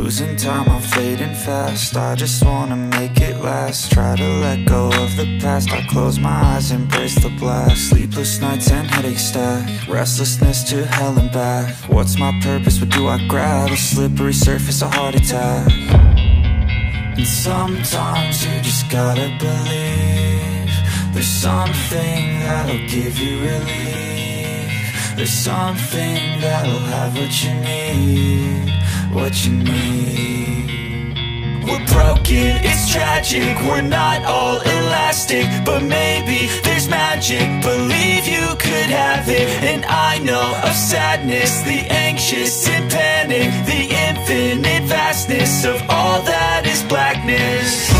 Losing time, I'm fading fast. I just wanna make it last. Try to let go of the past. I close my eyes, embrace the blast. Sleepless nights and headaches stack. Restlessness to hell and back. What's my purpose? What do I grab? A slippery surface, a heart attack. And sometimes you just gotta believe. There's something that'll give you relief. There's something that'll have what you need. What you need. We're broken, it's tragic. We're not all elastic, but maybe there's magic. Believe you could have it. And I know of sadness, the anxious and panic, the infinite vastness of all that is blackness.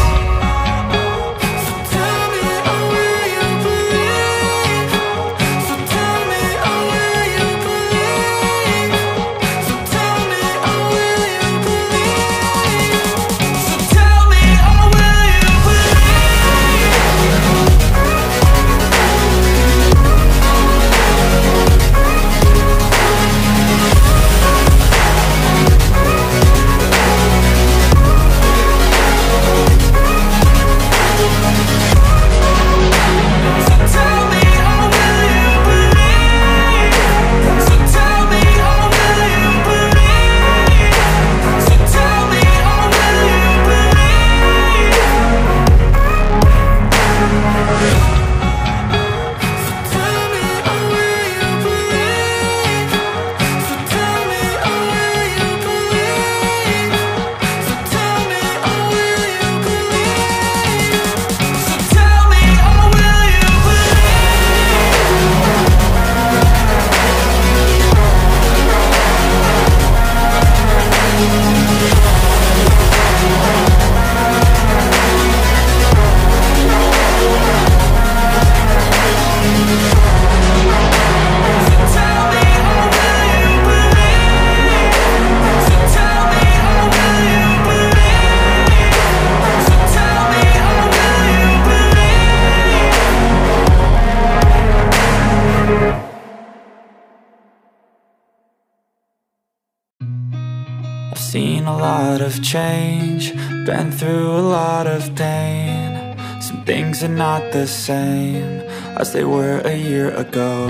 Seen a lot of change, been through a lot of pain. Some things are not the same as they were a year ago,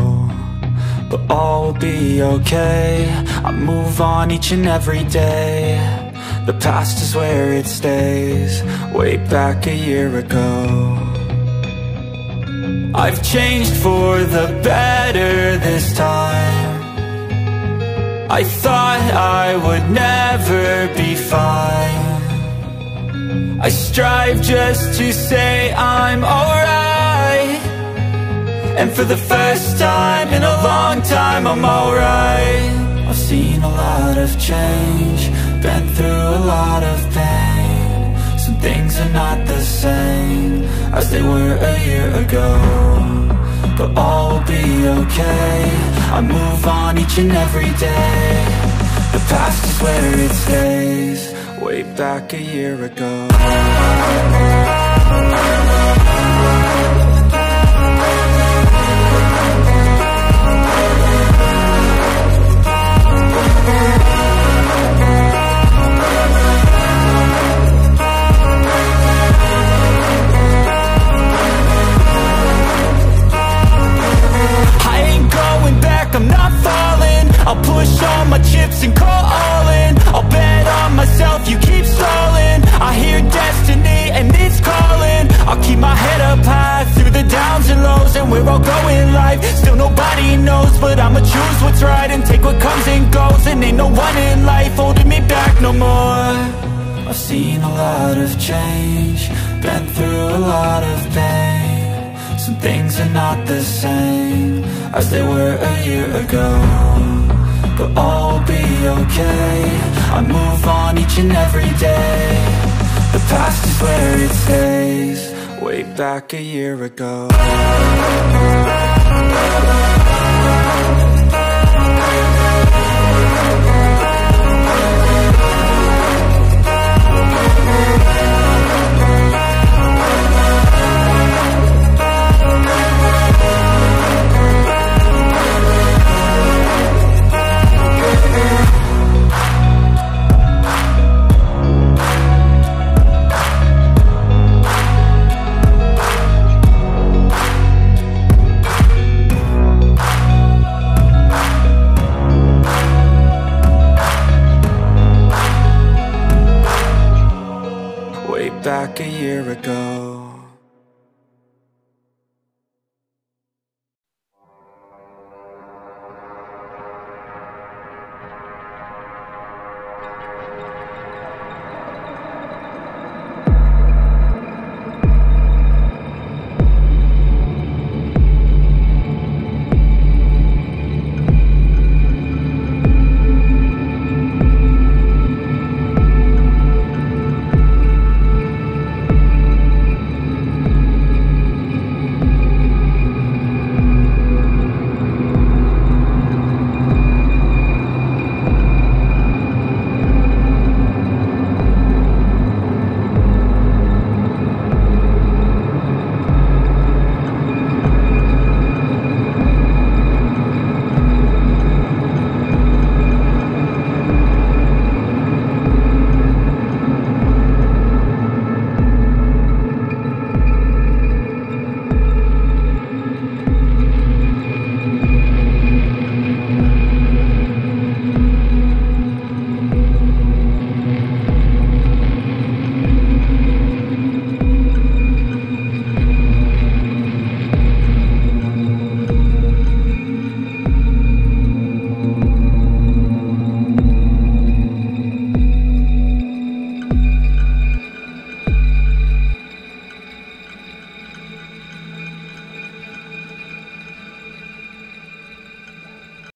but all will be okay. I move on each and every day. The past is where it stays, way back a year ago. I've changed for the better this time. I thought I would never be fine. I strive just to say I'm alright, and for the first time in a long time I'm alright. I've seen a lot of change, been through a lot of pain. Some things are not the same as they were a year ago, but all will be okay. I move on each and every day. The past is where it stays, way back a year ago. I'm not falling. I'll push all my chips and call all in. I'll bet on myself, you keep stalling. I hear destiny and it's calling. I'll keep my head up high through the downs and lows, and we're all going live. Still nobody knows, but I'ma choose what's right and take what comes and goes. And ain't no one in life holding me back no more. I've seen a lot of change, been through a lot of pain. Some things are not the same as they were a year ago, but all will be okay. I move on each and every day. The past is where it stays, way back a year ago.